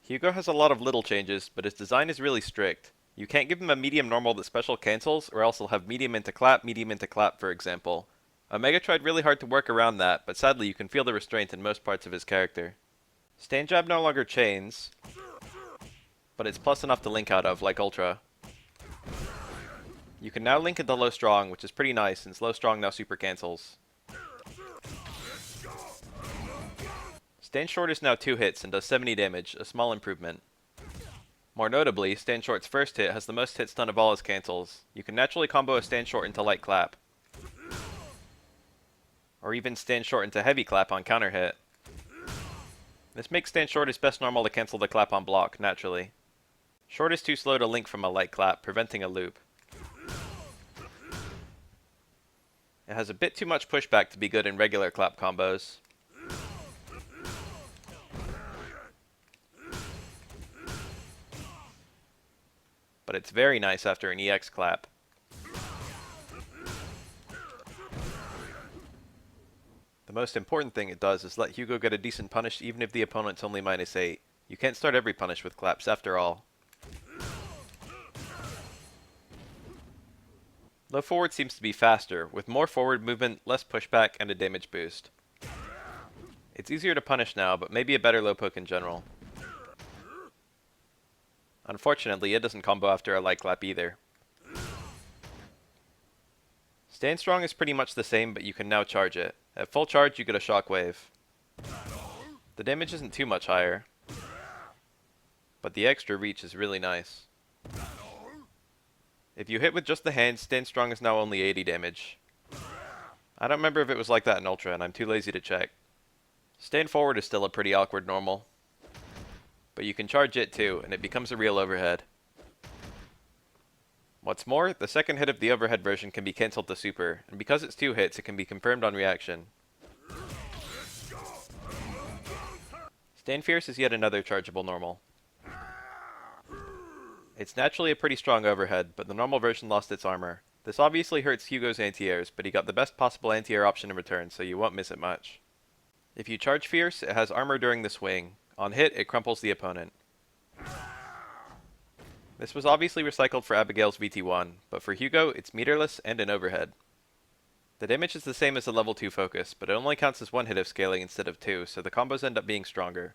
Hugo has a lot of little changes, but his design is really strict. You can't give him a medium normal that special cancels, or else he'll have medium into clap, for example. Omega tried really hard to work around that, but sadly you can feel the restraint in most parts of his character. Stand jab no longer chains, but it's plus enough to link out of, like Ultra. You can now link into low strong, which is pretty nice since low strong now super cancels. Stand short is now 2 hits and does 70 damage, a small improvement. More notably, stand short's first hit has the most hits done of all his cancels. You can naturally combo a stand short into light clap, or even stand short into heavy clap on counter hit. This makes stand short his best normal to cancel the clap on block, naturally. Short is too slow to link from a light clap, preventing a loop. It has a bit too much pushback to be good in regular clap combos. But it's very nice after an EX clap. The most important thing it does is let Hugo get a decent punish even if the opponent's only -8. You can't start every punish with claps after all. Low forward seems to be faster, with more forward movement, less pushback, and a damage boost. It's easier to punish now, but maybe a better low poke in general. Unfortunately, it doesn't combo after a light clap either. Stand strong is pretty much the same, but you can now charge it. At full charge, you get a shockwave. The damage isn't too much higher, but the extra reach is really nice. If you hit with just the hand, stand strong is now only 80 damage. I don't remember if it was like that in Ultra, and I'm too lazy to check. Stand forward is still a pretty awkward normal, but you can charge it too, and it becomes a real overhead. What's more, the second hit of the overhead version can be cancelled to super, and because it's 2 hits, it can be confirmed on reaction. Stand fierce is yet another chargeable normal. It's naturally a pretty strong overhead, but the normal version lost its armor. This obviously hurts Hugo's anti-airs, but he got the best possible anti-air option in return, so you won't miss it much. If you charge fierce, it has armor during the swing. On hit, it crumples the opponent. This was obviously recycled for Abigail's VT1, but for Hugo, it's meterless and an overhead. The damage is the same as the level 2 focus, but it only counts as 1 hit of scaling instead of 2, so the combos end up being stronger.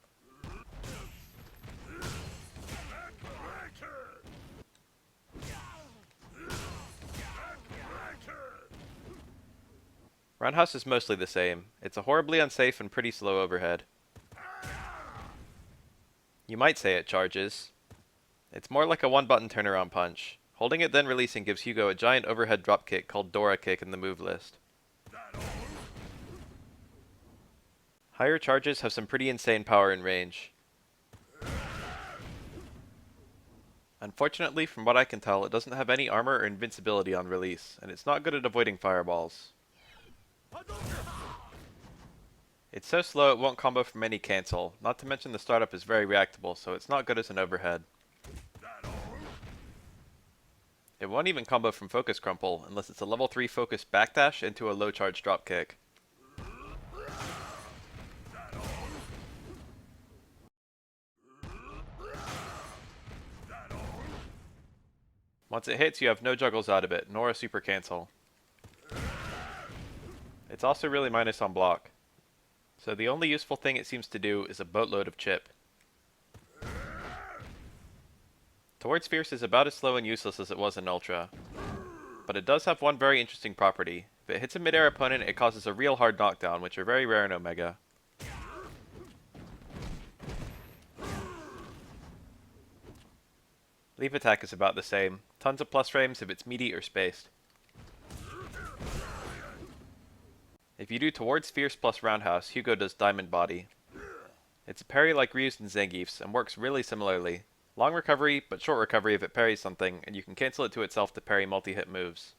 Roundhouse is mostly the same. It's a horribly unsafe and pretty slow overhead. You might say it charges. It's more like a one-button turnaround punch. Holding it then releasing gives Hugo a giant overhead drop kick called Dora kick in the move list. Higher charges have some pretty insane power and range. Unfortunately, from what I can tell, it doesn't have any armor or invincibility on release, and it's not good at avoiding fireballs. It's so slow it won't combo from any cancel, not to mention the startup is very reactable, so it's not good as an overhead. It won't even combo from focus crumple, unless it's a level 3 focus backdash into a low charge drop kick. Once it hits, you have no juggles out of it, nor a super cancel. It's also really minus on block, so the only useful thing it seems to do is a boatload of chip. Towards Fierce is about as slow and useless as it was in Ultra, but it does have one very interesting property. If it hits a mid-air opponent, it causes a real hard knockdown, which are very rare in Omega. Leap attack is about the same. Tons of plus frames if it's meaty or spaced. If you do towards Fierce plus Roundhouse, Hugo does Diamond Body. It's a parry like Ryu's and Zangief's, and works really similarly. Long recovery, but short recovery if it parries something, and you can cancel it to itself to parry multi-hit moves.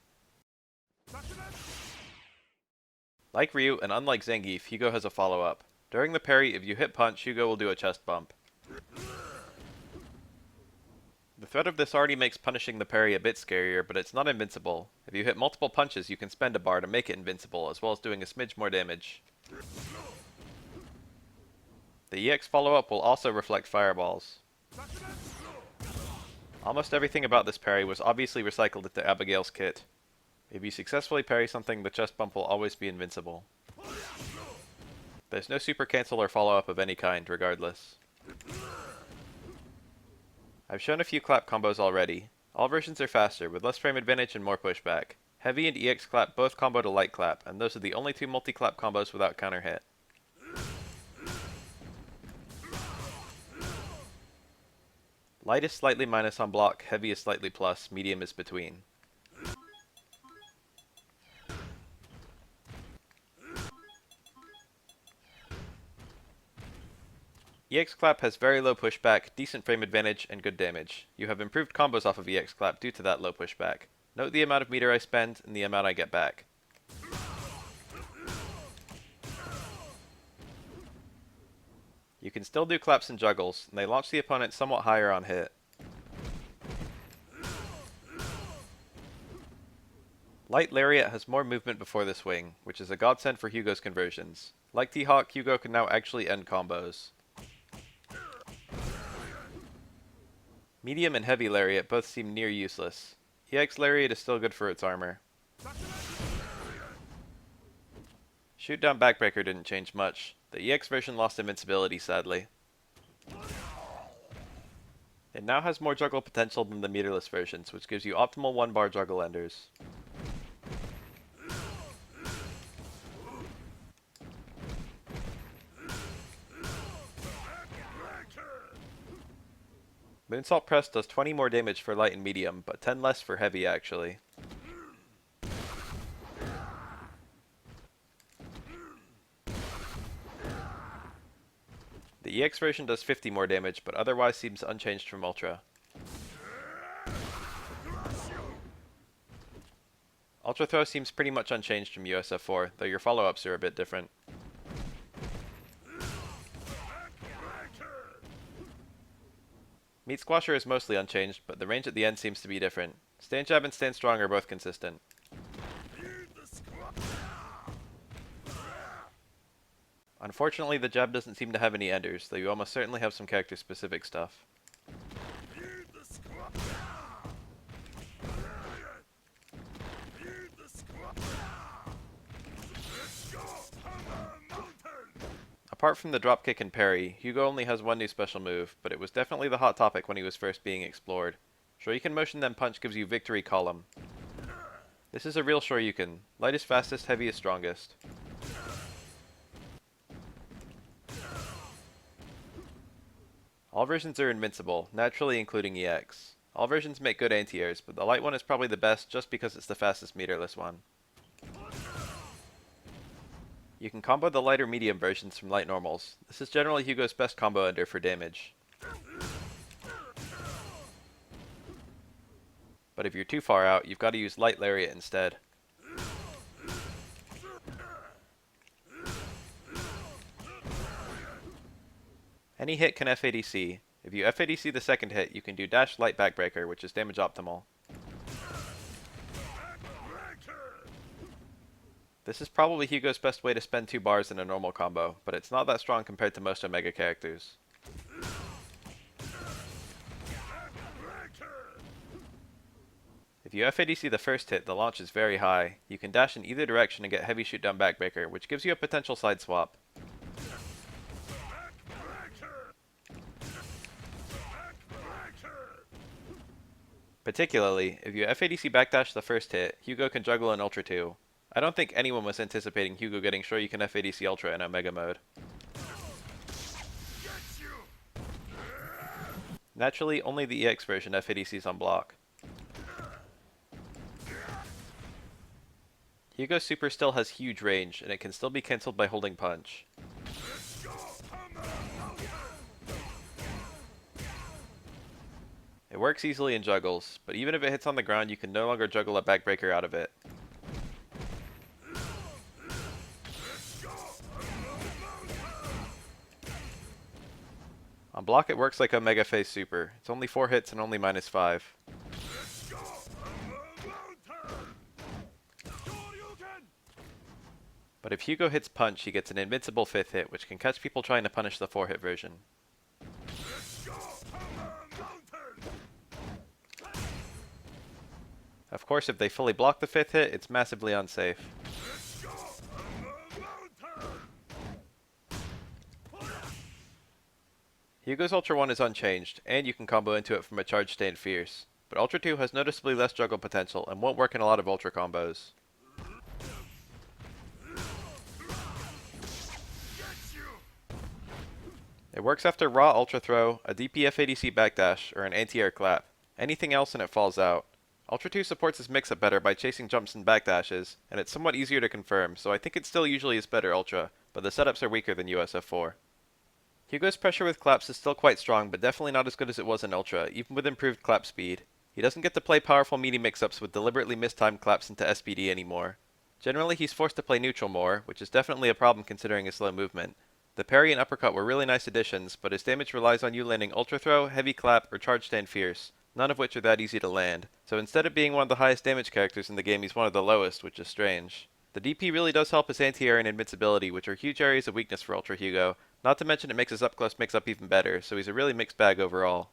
Like Ryu, and unlike Zangief, Hugo has a follow-up. During the parry, if you hit punch, Hugo will do a chest bump. The threat of this already makes punishing the parry a bit scarier, but it's not invincible. If you hit multiple punches, you can spend a bar to make it invincible, as well as doing a smidge more damage. The EX follow-up will also reflect fireballs. Almost everything about this parry was obviously recycled into Abigail's kit. If you successfully parry something, the chest bump will always be invincible. There's no super cancel or follow-up of any kind, regardless. I've shown a few clap combos already. All versions are faster, with less frame advantage and more pushback. Heavy and EX clap both combo to light clap, and those are the only two multi-clap combos without counter hit. Light is slightly minus on block, heavy is slightly plus, medium is between. EX Clap has very low pushback, decent frame advantage, and good damage. You have improved combos off of EX Clap due to that low pushback. Note the amount of meter I spend and the amount I get back. You can still do claps and juggles, and they launch the opponent somewhat higher on hit. Light Lariat has more movement before the swing, which is a godsend for Hugo's conversions. Like T-Hawk, Hugo can now actually end combos. Medium and Heavy Lariat both seem near useless. EX Lariat is still good for its armor. Shoot down Backbreaker didn't change much. The EX version lost invincibility, sadly. It now has more juggle potential than the meterless versions, which gives you optimal 1-bar juggle enders. Moonsault Press does 20 more damage for light and medium, but 10 less for heavy actually. The EX version does 50 more damage, but otherwise seems unchanged from Ultra. Ultra Throw seems pretty much unchanged from SF4, though your follow-ups are a bit different. Meat Squasher is mostly unchanged, but the range at the end seems to be different. Stand Jab and Stand Strong are both consistent. Unfortunately, the jab doesn't seem to have any enders, though you almost certainly have some character-specific stuff. Apart from the dropkick and parry, Hugo only has one new special move, but it was definitely the hot topic when he was first being explored. Shoryuken motion then punch gives you victory column. This is a real Shoryuken. Light is fastest, heavy is strongest. All versions are invincible, naturally including EX. All versions make good anti-airs, but the light one is probably the best just because it's the fastest meterless one. You can combo the light or medium versions from light normals. This is generally Hugo's best combo ender for damage. But if you're too far out, you've got to use light lariat instead. Any hit can FADC. If you FADC the second hit, you can do dash light backbreaker, which is damage optimal. This is probably Hugo's best way to spend 2 bars in a normal combo, but it's not that strong compared to most Omega characters. If you FADC the first hit, the launch is very high. You can dash in either direction and get heavy shoot down backbreaker, which gives you a potential side swap. Particularly, if you FADC backdash the first hit, Hugo can juggle in Ultra 2. I don't think anyone was anticipating Hugo getting Shoryuken FADC Ultra in Omega mode. Naturally, only the EX version FADCs on block. Hugo's super still has huge range, and it can still be cancelled by holding punch. It works easily in juggles, but even if it hits on the ground, you can no longer juggle a backbreaker out of it. On block it works like Omega Phase Super. It's only 4 hits and only -5. But if Hugo hits punch, he gets an invincible 5th hit, which can catch people trying to punish the 4-hit version. Of course, if they fully block the 5th hit, it's massively unsafe. Hugo's Ultra 1 is unchanged, and you can combo into it from a Charge Stand Fierce, but Ultra 2 has noticeably less juggle potential and won't work in a lot of Ultra combos. It works after Raw Ultra Throw, a DP FADC backdash, or an anti-air clap. Anything else and it falls out. Ultra 2 supports his mix-up better by chasing jumps and backdashes, and it's somewhat easier to confirm, so I think it still usually is better Ultra, but the setups are weaker than USF4. Hugo's pressure with claps is still quite strong, but definitely not as good as it was in Ultra, even with improved clap speed. He doesn't get to play powerful meaty mix-ups with deliberately mistimed claps into SPD anymore. Generally, he's forced to play neutral more, which is definitely a problem considering his slow movement. The parry and uppercut were really nice additions, but his damage relies on you landing Ultra Throw, Heavy Clap, or Charge Stand Fierce, none of which are that easy to land, so instead of being one of the highest damage characters in the game, he's one of the lowest, which is strange. The DP really does help his anti-air and invincibility, which are huge areas of weakness for Ultra Hugo, not to mention it makes his up-close mix-up even better, so he's a really mixed bag overall.